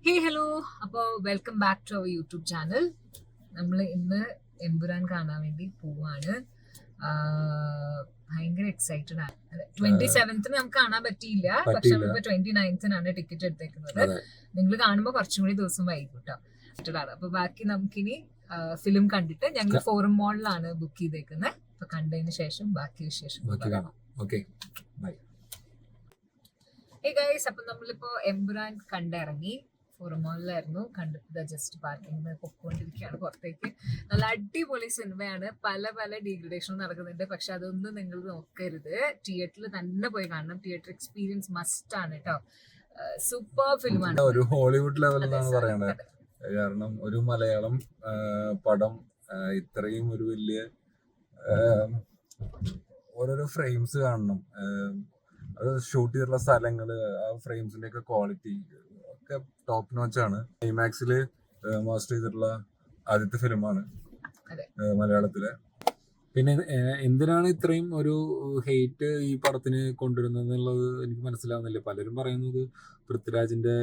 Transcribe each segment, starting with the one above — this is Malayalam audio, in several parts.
ഹേ ഹലോ, അപ്പോൾ welcome back to our YouTube channel. നമ്മൾ ഇന്ന് എമ്പുരാൻ കാണാൻ വേണ്ടി പോവാണ്. ഭയങ്കര എക്സൈറ്റഡ് ആണ്. 27th നമുക്ക് കാണാൻ പറ്റിയില്ല, പക്ഷെ നമ്മളിപ്പോ 29th ടിക്കറ്റ് എടുത്തേക്കുന്നത്. നിങ്ങൾ കാണുമ്പോൾ കുറച്ചും കൂടി ദിവസം വൈകും കേട്ടോ. അപ്പൊ ബാക്കി നമുക്കിനി ഫിലിം കണ്ടിട്ട് ഞങ്ങൾ ഫോറം മോളിലാണ് ബുക്ക് ചെയ്തേക്കുന്നത്. അപ്പൊ കണ്ടതിന് ശേഷം ബാക്കി വിശേഷം കാണാം. ഹേ ഗൈസ്, അപ്പൊ നമ്മളിപ്പോ എമ്പുരാൻ കണ്ടിറങ്ങി. ഫോറം മോളിലായിരുന്നു കണ്ടിട്ട് ജസ്റ്റ് പാർക്കിംഗ് പൊക്കോണ്ടിരിക്കുകയാണ് പുറത്തേക്ക്. നല്ല അടിപൊളി സിനിമയാണ്. പല പല ഡീഗ്രഡേഷനും നടക്കുന്നുണ്ട്, പക്ഷെ അതൊന്നും നിങ്ങൾ നോക്കരുത്. തിയേറ്ററിൽ തന്നെ പോയി കാണണം. തിയേറ്റർ എക്സ്പീരിയൻസ് മസ്റ്റ് ആണ് കേട്ടോ. സൂപ്പർ ഫിലിമാണ്. ഒരു ഹോളിവുഡ് ലെവലിലാണ് പറയണത്. കാരണം ഒരു മലയാളം പടം ഇത്രയും ഒരു വലിയ ഓരോരോ ഫ്രെയിംസ് കാണണം. അത് ഷൂട്ട് ചെയ്തിട്ടുള്ള സ്ഥലങ്ങള്, ആ ഫ്രെയിംസിന്റെ ഒക്കെ ക്വാളിറ്റി ഒക്കെ ടോപ്പ് നോച്ചാണ്. ഐമാക്സില് മാസ്റ്റർ ചെയ്തിട്ടുള്ള ആദ്യത്തെ ഫിലിമാണ് മലയാളത്തിലെ. പിന്നെ എന്തിനാണ് ഇത്രയും ഒരു ഹെയ്റ്റ് ഈ പടത്തിന് കൊണ്ടുവരുന്നത് എന്നുള്ളത് എനിക്ക് മനസ്സിലാവുന്നില്ല. പലരും പറയുന്നത് പൃഥ്വിരാജിന്റെ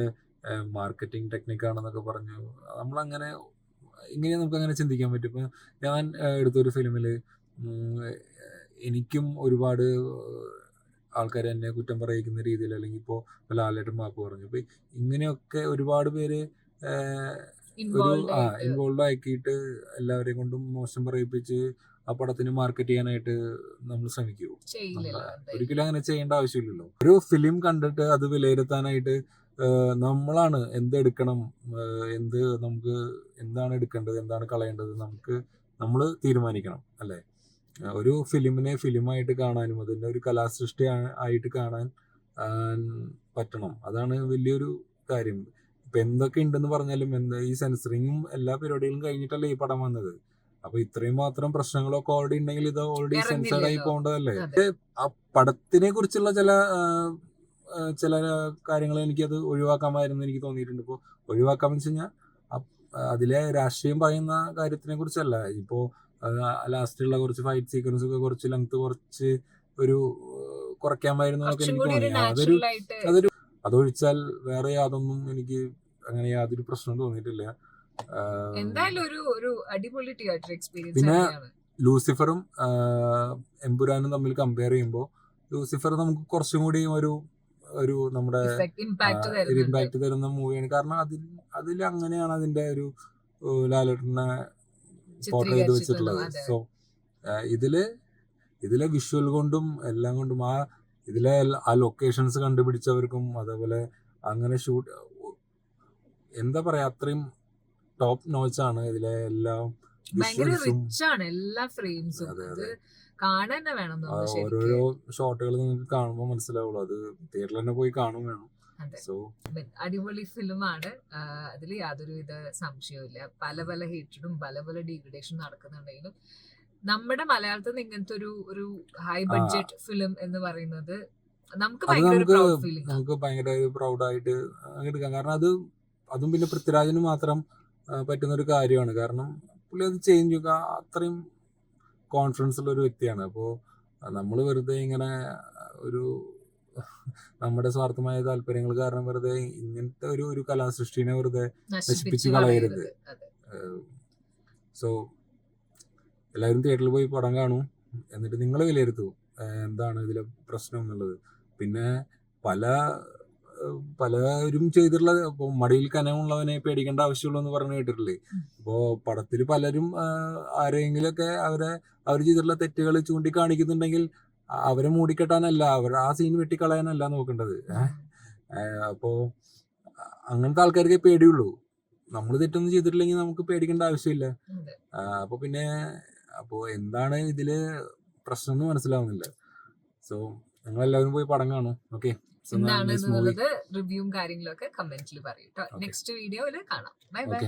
മാർക്കറ്റിംഗ് ടെക്നിക്കാണെന്നൊക്കെ പറഞ്ഞു. നമ്മളങ്ങനെ ഇങ്ങനെ നമുക്കങ്ങനെ ചിന്തിക്കാൻ പറ്റും. ഇപ്പം ഞാൻ എടുത്തൊരു ഫിലിമിൽ എനിക്കും ഒരുപാട് ആൾക്കാർ എന്നെ കുറ്റം പറയിക്കുന്ന രീതിയിൽ, അല്ലെങ്കിൽ ഇപ്പോൾ ലാലേട്ടൻ മാപ്പ് പറഞ്ഞു. അപ്പം ഇങ്ങനെയൊക്കെ ഒരുപാട് പേര് ഇൻവോൾവ് ആക്കിയിട്ട് എല്ലാവരെയും കൊണ്ടും മോശം പറയിപ്പിച്ച് ആ പടത്തിന് മാർക്കറ്റ് ചെയ്യാനായിട്ട് നമ്മൾ ശ്രമിക്കുമോ? ഒരിക്കലും അങ്ങനെ ചെയ്യേണ്ട ആവശ്യമില്ലല്ലോ. ഒരു ഫിലിം കണ്ടിട്ട് അത് വിലയിരുത്താനായിട്ട് നമ്മളാണ് എന്തെടുക്കണം, നമുക്ക് എന്താണ് എടുക്കേണ്ടത്, എന്താണ് കളയേണ്ടത്, നമ്മൾ തീരുമാനിക്കണം അല്ലേ? ഒരു ഫിലിമിനെ ഫിലിമായിട്ട് കാണാനും അതിൻ്റെ ഒരു കലാസൃഷ്ടി ആയിട്ട് കാണാൻ പറ്റണം. അതാണ് വലിയൊരു കാര്യം. ഇപ്പം എന്തൊക്കെ ഉണ്ടെന്ന് പറഞ്ഞാലും ഈ സെൻസറിങ്ങും എല്ലാ പരിപാടികളും കഴിഞ്ഞിട്ടല്ലേ ഈ പടം വന്നത്. അപ്പൊ ഇത്രയും മാത്രം പ്രശ്നങ്ങളൊക്കെ ഓൾറെഡി ഉണ്ടെങ്കിൽ ഇത് ഓൾറെഡി സെൻസേർഡ് ആയി പോകേണ്ടതല്ലേ? ആ പടത്തിനെ കുറിച്ചുള്ള ചില കാര്യങ്ങൾ എനിക്കത് ഒഴിവാക്കാമായിരുന്നു എനിക്ക് തോന്നിയിട്ടുണ്ട്. ഇപ്പോൾ ഒഴിവാക്കാമെന്ന് വെച്ച് കഴിഞ്ഞാൽ അതിലെ രാഷ്ട്രീയം പറയുന്ന കാര്യത്തിനെ കുറിച്ചല്ല. ഇപ്പോൾ ലാസ്റ്റിലുള്ള കുറച്ച് ഫൈറ്റ് സീക്വൻസ് ഒക്കെ കുറച്ച് ലെങ്ത് കുറച്ച് കുറയ്ക്കാമായിരുന്നു എന്നൊക്കെ എനിക്ക് തോന്നി. അതൊഴിച്ചാൽ വേറെ യാതൊന്നും എനിക്ക് അങ്ങനെ യാതൊരു പ്രശ്നവും തോന്നിയിട്ടില്ല. പിന്നെ ലൂസിഫറും എമ്പുരാനും തമ്മിൽ കമ്പയർ ചെയ്യുമ്പോൾ ലൂസിഫർ നമുക്ക് കുറച്ചും കൂടി ഒരു നമ്മുടെ ഇമ്പാക്ട് തരുന്ന മൂവിയാണ്. കാരണം അതിൽ അങ്ങനെയാണ് അതിന്റെ ഒരു ലാലേട്ടനെ പോർട്രേ ചെയ്ത് വെച്ചിട്ടുള്ളത്. സോ ഇതിലെ വിഷ്വൽ കൊണ്ടും എല്ലാം കൊണ്ടും ഇതിലെ ആ ലൊക്കേഷൻസ് കണ്ടുപിടിച്ചവർക്കും അതേപോലെ അങ്ങനെ ഷൂട്ട് എന്താ പറയാ, അത്രയും ടോപ്പ് നോച്ചാണ് ഇതിലെ എല്ലാം. ഓരോരോ ഷോട്ടുകൾ നിങ്ങൾക്ക് കാണുമ്പോൾ മനസ്സിലാവുള്ളൂ. അത് തിയേറ്ററിൽ തന്നെ പോയി കാണും വേണം. അടിപൊളി ഫിലിമാണ്. അതിൽ യാതൊരുവിധ സംശയവും. പല പല ഹേറ്റഡും പല പല ഡീഗ്രഡേഷനും നടക്കുന്നുണ്ടെങ്കിലും നമ്മുടെ മലയാളത്തിൽ നിന്ന് ഇങ്ങനത്തെ ഒരു ഹൈ ബഡ്ജറ്റ് ഫിലിം എന്ന് പറയുന്നത് നമുക്ക് ഭയങ്കര പ്രൗഡായിട്ട് എടുക്കാം. കാരണം അതും പിന്നെ പൃഥ്വിരാജിന് മാത്രം പറ്റുന്ന ഒരു കാര്യമാണ്. കാരണം പുള്ളി അത് ചേഞ്ച് ചെയ്യുക, അത്രയും കോൺഫിഡൻസ് ഉള്ള ഒരു വ്യക്തിയാണ്. അപ്പോൾ നമ്മൾ വെറുതെ ഇങ്ങനെ നമ്മുടെ സ്വാർത്ഥമായ താല്പര്യങ്ങൾ കാരണം വെറുതെ ഇങ്ങനത്തെ ഒരു കലാസൃഷ്ടിനെ വെറുതെ നശിപ്പിച്ച് കളയരുത്. സോ എല്ലാവരും തിയേറ്ററിൽ പോയി പടം കാണൂ, എന്നിട്ട് നിങ്ങൾ വിലയിരുത്തൂ എന്താണ് ഇതിലെ പ്രശ്നം എന്നുള്ളത്. പിന്നെ പലരും ചെയ്തിട്ടുള്ള ഇപ്പോൾ മടിയിൽ കനമുള്ളവനെ പേടിക്കേണ്ട ആവശ്യമുള്ളൂ എന്ന് പറഞ്ഞു കേട്ടിട്ടില്ലേ? ഇപ്പോൾ പടത്തിൽ പലരും ആരെങ്കിലുമൊക്കെ അവർ ചെയ്തിട്ടുള്ള തെറ്റുകൾ ചൂണ്ടിക്കാണിക്കുന്നുണ്ടെങ്കിൽ അവരെ മൂടിക്കെട്ടാനല്ല, ആ സീൻ വെട്ടിക്കളയാനല്ല നോക്കേണ്ടത്. അപ്പോൾ അങ്ങനത്തെ ആൾക്കാർക്കേ പേടിയുള്ളൂ. നമ്മൾ തെറ്റൊന്നും ചെയ്തിട്ടില്ലെങ്കിൽ നമുക്ക് പേടിക്കേണ്ട ആവശ്യമില്ല. അപ്പോൾ എന്താണ് ഇതില് പ്രശ്നം എന്ന് മനസ്സിലാവുന്നില്ല. സോ നിങ്ങളെല്ലാവരും പോയി പടം കാണും. ഓക്കെ, റിവ്യൂവും കാര്യങ്ങളൊക്കെ കമന്റിൽ പറയും. നെക്സ്റ്റ് വീഡിയോയിൽ കാണാം. Bye bye.